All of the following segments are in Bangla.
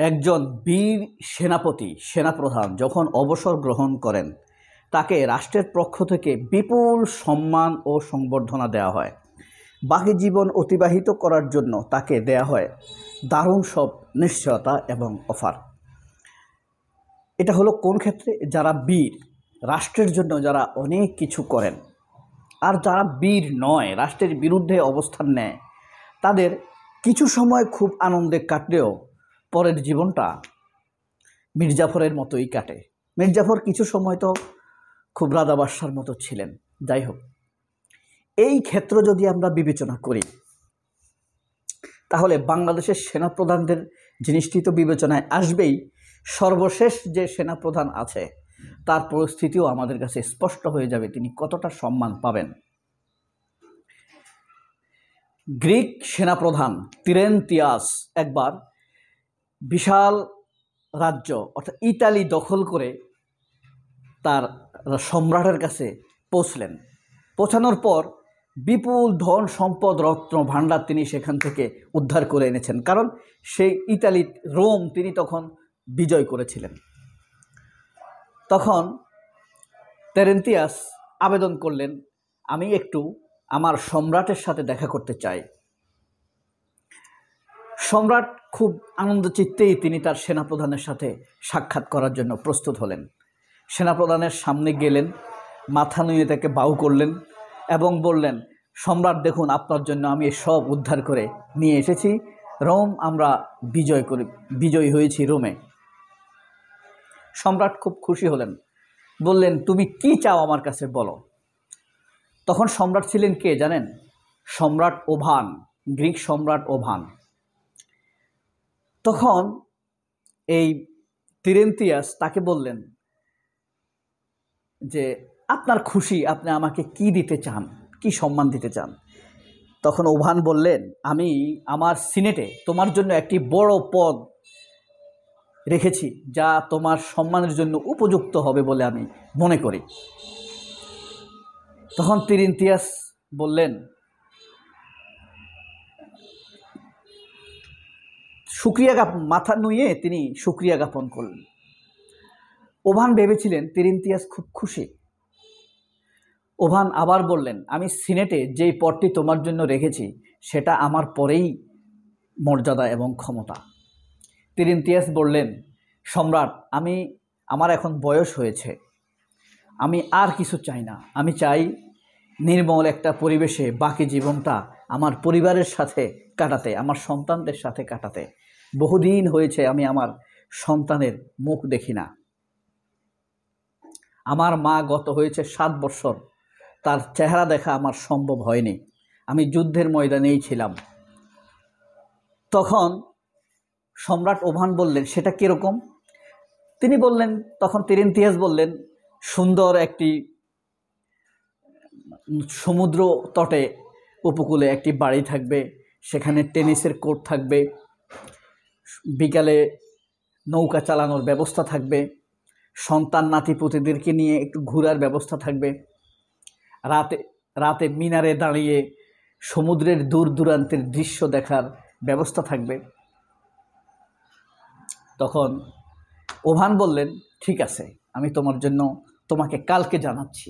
একজন বীর সেনাপ্রধান যখন অবসর গ্রহণ করেন তাকে রাষ্ট্রের পক্ষ থেকে বিপুল সম্মান ও সংবর্ধনা দেওয়া হয়। বাকি জীবন অতিবাহিত করার জন্য তাকে দেয়া হয় দারুণ সব নিশ্চয়তা এবং অফার। এটা হলো কোন ক্ষেত্রে? যারা বীর, রাষ্ট্রের জন্য যারা অনেক কিছু করেন। আর যারা বীর নয়, রাষ্ট্রের বিরুদ্ধে অবস্থান নেয়, তাদের কিছু সময় খুব আনন্দে কাটলেও পরের জীবনটা মির্জাফরের মতোই কাটে। মির্জাফর কিছু সময় তো খুব রাজা বাদশার মতো ছিলেন। যাই হোক, এই ক্ষেত্র যদি আমরা বিবেচনা করি তাহলে বাংলাদেশের সেনাপ্রধানদের জিনিসটি তো বিবেচনায় আসবেই। সর্বশেষ যে সেনাপ্রধান আছে তার পরিস্থিতিও আমাদের কাছে স্পষ্ট হয়ে যাবে তিনি কতটা সম্মান পাবেন। গ্রিক সেনাপ্রধান তিরেন্তিয়াস একবার বিশাল রাজ্য অর্থাৎ ইতালি দখল করে তার সম্রাটের কাছে পৌঁছানোর পর বিপুল ধন সম্পদ রত্ন ভাণ্ডার তিনি সেখান থেকে উদ্ধার করে এনেছেন, কারণ সেই ইতালি রোম তিনি তখন বিজয় করেছিলেন। তখন তেরেন্তিয়াস আবেদন করলেন, আমি একটু আমার সম্রাটের সাথে দেখা করতে চাই। সম্রাট খুব আনন্দ চিত্তেই তিনি তার সেনাপ্রধানের সাথে সাক্ষাৎ করার জন্য প্রস্তুত হলেন। সেনাপ্রধানের সামনে গেলেন, মাথা নুয়ে তাকে বাউ করলেন এবং বললেন, সম্রাট দেখুন, আপনার জন্য আমি সব উদ্ধার করে নিয়ে এসেছি। রোম আমরা বিজয়ী হয়েছি রোমে। সম্রাট খুব খুশি হলেন, বললেন, তুমি কি চাও আমার কাছে বলো। তখন সম্রাট ছিলেন কে জানেন? সম্রাট ওভান, গ্রিক সম্রাট ওভান। তখন এই তিরেন্তিয়াস তাকে বললেন যে আপনার খুশি, আপনি আমাকে কি দিতে চান, কি সম্মান দিতে চান। তখন ওভান বললেন, আমি আমার সিনেটে তোমার জন্য একটি বড় পদ রেখেছি যা তোমার সম্মানের জন্য উপযুক্ত হবে বলে আমি মনে করি। তখন তিরেন্তিয়াস বললেন, মাথা নুয়ে তিনি শুকরিয়া জ্ঞাপন করলেন। ওভান ভেবেছিলেন তিরেন্তিয়াস খুব খুশি। ওভান আবার বললেন, আমি সিনেটে যেই পদটি তোমার জন্য রেখেছি সেটা আমার পরেই মর্যাদা এবং ক্ষমতা। তিরেন্তিয়াস বললেন, সম্রাট, আমার এখন বয়স হয়েছে, আমি আর কিছু চাই না। আমি চাই নির্মল একটা পরিবেশে বাকি জীবনটা আমার পরিবারের সাথে কাটাতে, আমার সন্তানদের সাথে কাটাতে। বহুদিন হয়েছে আমি আমার সন্তানের মুখ দেখি না। আমার মা গত হয়েছে 7 বছর, তার চেহারা দেখা আমার সম্ভব হয়নি। আমি যুদ্ধের ময়দানেই ছিলাম। তখন সম্রাট ওভান বললেন, সেটা কীরকম? তিনি বললেন, তখন তিরেন্তিয়াস বললেন, সুন্দর একটি সমুদ্র তটে উপকূলে একটি বাড়ি থাকবে, সেখানে টেনিসের কোর্ট থাকবে, বিকালে নৌকা চালানোর ব্যবস্থা থাকবে, সন্তান নাতিপুতিদেরকে নিয়ে একটু ঘোরার ব্যবস্থা থাকবে, রাতে মিনারে দাঁড়িয়ে সমুদ্রের দূর দূরান্তের দৃশ্য দেখার ব্যবস্থা থাকবে। তখন ওভান বললেন, ঠিক আছে, আমি তোমাকে কালকে জানাচ্ছি।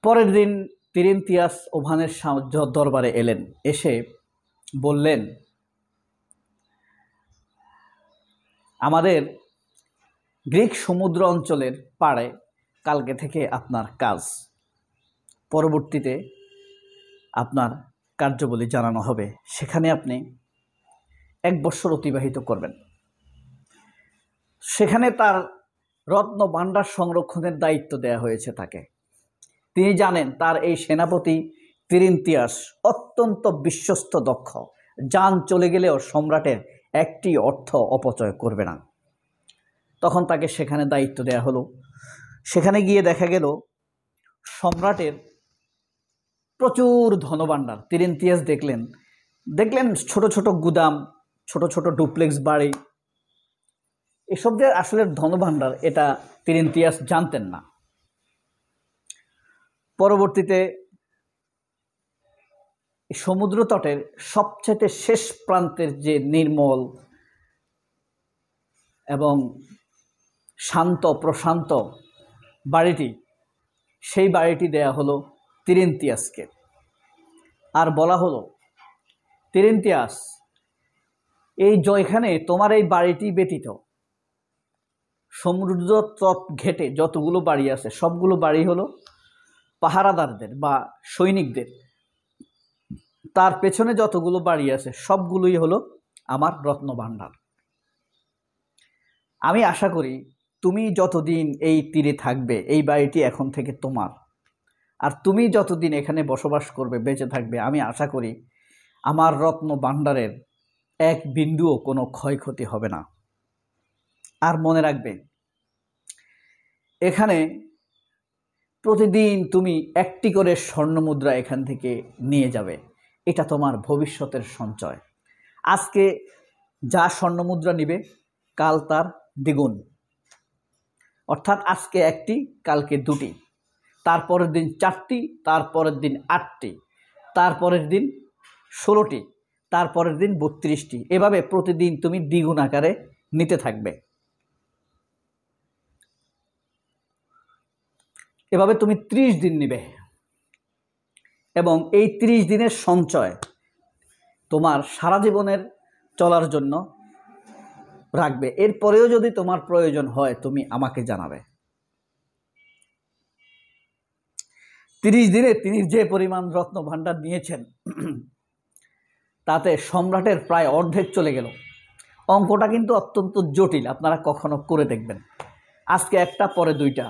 পরের দিন তিরেন্তিয়াস ওভানের দরবারে এলেন। এসে বললেন, আমাদের গ্রিক সমুদ্র অঞ্চলের পাড়ে কালকে থেকে আপনার কাজ, পরবর্তীতে আপনার কার্যাবলী জানানো হবে, সেখানে আপনি 1 বছর অতিবাহিত করবেন। সেখানে তার রত্ন ভাণ্ডার সংরক্ষণের দায়িত্ব দেয়া হয়েছে তাকে। তিনি জানেন তার এই সেনাপতি তিরেন্তিয়াস অত্যন্ত বিশ্বস্ত, দক্ষ, যান চলে গেলেও সম্রাটের একটি অর্থ অপচয় করবে না। তখন তাকে সেখানে দায়িত্ব দেয়া হলো। সেখানে গিয়ে দেখা গেল সম্রাটের প্রচুর ধনভাণ্ডার। তিরেন্তিয়াস দেখলেন ছোট ছোট গুদাম, ছোট ছোট ডুপ্লেক্স বাড়ি, এসব যে আসলে ধনভাণ্ডার এটা তিরেন্তিয়াস জানতেন না। পরবর্তীতে সমুদ্র তটের সবচেয়ে শেষ প্রান্তের যে নির্মল এবং শান্ত প্রশান্ত বাড়িটি, সেই বাড়িটি দেয়া হলো তিরেন্তিয়াসকে। আর বলা হলো, তিরেন্তিয়াস, এই এখানে তোমার এই বাড়িটি ব্যতীত সমুদ্র তট ঘেটে যতগুলো বাড়ি আছে সবগুলো বাড়ি হলো পাহারাদারদের বা সৈনিকদের, তার পেছনে যতগুলো বাড়ি আছে সবগুলোই হলো আমার রত্নভাণ্ডার। আমি আশা করি তুমি যতদিন এই তীরে থাকবে এই বাড়িটি এখন থেকে তোমার, আর তুমি যতদিন এখানে বসবাস করবে বেঁচে থাকবে, আমি আশা করি আমার রত্নভাণ্ডারের এক বিন্দুও কোনো ক্ষয়ক্ষতি হবে না। আর মনে রাখবে, এখানে প্রতিদিন তুমি একটি করে স্বর্ণমুদ্রা এখান থেকে নিয়ে যাবে, এটা তোমার ভবিষ্যতের সঞ্চয়। আজকে যা স্বর্ণমুদ্রা নিবে কাল তার দ্বিগুণ, অর্থাৎ আজকে একটি কালকে দুটি, তারপরের দিন চারটি, তারপরের দিন আটটি, তারপরের দিন 16টি, তারপরের দিন 32টি, এভাবে প্রতিদিন তুমি দ্বিগুণ আকারে নিতে থাকবে। এভাবে তুমি 30 দিন নিবে এবং এই 30 দিনের সঞ্চয় তোমার সারা জীবনের চলার জন্য রাখবে। এরপরেও যদি তোমার প্রয়োজন হয় তুমি আমাকে জানাবে। 30 দিনে তিনি যে পরিমাণ রত্নভাণ্ডার নিয়েছেন তাতে সম্রাটের প্রায় অর্ধেক চলে গেল। অঙ্কটা কিন্তু অত্যন্ত জটিল, আপনারা কখনো করে দেখবেন। আজকে একটা, পরে দুইটা,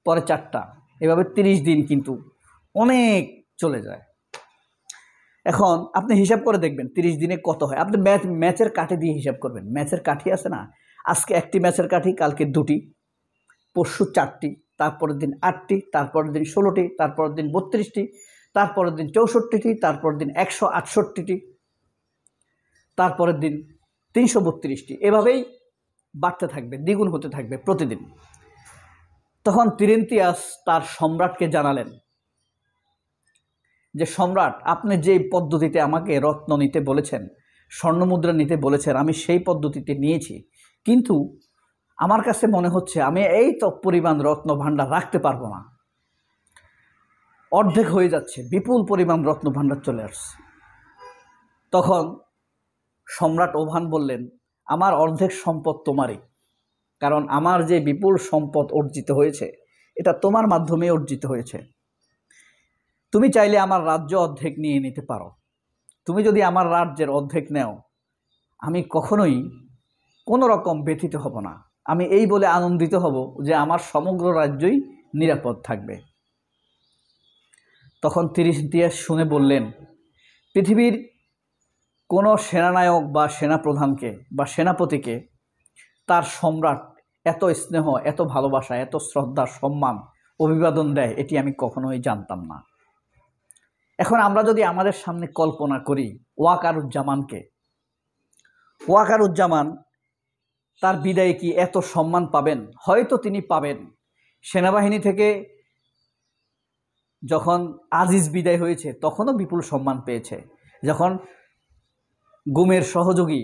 পরে চারটা, এভাবে 30 দিন কিন্তু অনেক চলে যায়। এখন আপনি হিসাব করে দেখবেন 30 দিনে কত হয়। আপনি ম্যাচের কাঠি দিয়ে হিসাব করবেন। ম্যাচের কাঠি আছে না, আজকে একটি ম্যাচের কাঠি, কালকে দুটি, পরশু চারটি, তারপরের দিন 8টি, তারপরের দিন 16টি, তারপরের দিন 32টি, তারপরের দিন 64টি, তারপরের দিন 168টি, তারপরের দিন 332টি, এভাবেই বাড়তে থাকবে, দ্বিগুণ হতে থাকবে প্রতিদিন। তখন তিরেন্তিয়াস তার সম্রাটকে জানালেন যে, সম্রাট, আপনি যে পদ্ধতিতে আমাকে রত্ন নিতে বলেছেন, স্বর্ণমুদ্রা নিতে বলেছেন, আমি সেই পদ্ধতিতে নিয়েছি, কিন্তু আমার কাছে মনে হচ্ছে আমি এই তো পরিমাণ রত্নভাণ্ডার রাখতে পারবো না। অর্ধেক হয়ে যাচ্ছে, বিপুল পরিমাণ রত্নভাণ্ডার চলে আসছে। তখন সম্রাট ওভান বললেন, আমার অর্ধেক সম্পদ তোমারই, কারণ আমার যে বিপুল সম্পদ অর্জিত হয়েছে এটা তোমার মাধ্যমে অর্জিত হয়েছে। তুমি চাইলে আমার রাজ্য অর্ধেক নিয়ে নিতে পারো। তুমি যদি আমার রাজ্যের অর্ধেক নেও, আমি কখনোই কোনো রকম ব্যথিত হব না। আমি এই বলে আনন্দিত হব যে আমার সমগ্র রাজ্যই নিরাপদ থাকবে। তখন তিরেন্তিয়াস শুনে বললেন, পৃথিবীর কোনো সেনানায়ক বা সেনাপ্রধানকে বা সেনাপতিকে তার সম্রাট এত স্নেহ, এত ভালোবাসা, এত শ্রদ্ধা, সম্মান, অভিবাদন দেয়, এটি আমি কখনোই জানতাম না। এখন আমরা যদি আমাদের সামনে কল্পনা করি ওয়াকারুজ্জামানকে, ওয়াকারুজ্জামান তার বিদায়ে কি এত সম্মান পাবেন? হয়তো তিনি পাবেন। সেনাবাহিনী থেকে যখন আজিজ বিদায় হয়েছে তখনও বিপুল সম্মান পেয়েছে। যখন গুমের সহযোগী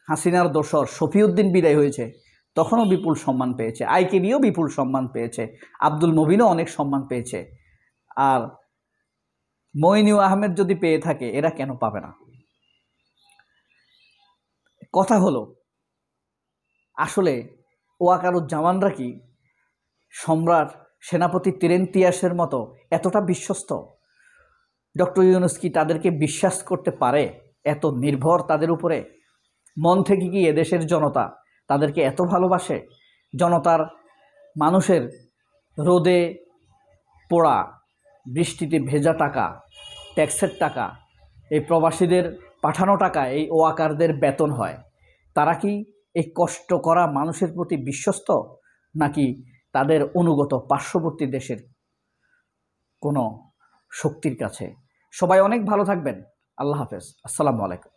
হাসিনার দোসর শফিউদ্দিন বিদায় হয়েছে তখনও বিপুল সম্মান পেয়েছে। আইকেবিও বিপুল সম্মান পেয়েছে। আব্দুল মুবিনও অনেক সম্মান পেয়েছে। আর মইনুল আহমেদ যদি পেয়ে থাকে, এরা কেন পাবে না? কথা হলো, আসলে ওয়াকারুজ্জামানরা কি সম্রাট সেনাপতি তিরেন্তিয়াসের মতো এতটা বিশ্বস্ত? ডক্টর ইউনূস কি তাদেরকে বিশ্বাস করতে পারে? এত নির্ভর তাদের উপরে? মন থেকে কি এদেশের জনতা তাদেরকে এত ভালোবাসে? জনতার, মানুষের রোদে পোড়া, বৃষ্টিতে ভেজা টাকা, ট্যাক্সের টাকা, এই প্রবাসীদের পাঠানো টাকা এই ওয়াকারদের বেতন হয়। তারা কি এই কষ্ট করা মানুষের প্রতি বিশ্বস্ত, নাকি তাদের অনুগত পার্শ্ববর্তী দেশের কোনো শক্তির কাছে? সবাই অনেক ভালো থাকবেন। আল্লাহ হাফেজ। আসসালামু আলাইকুম।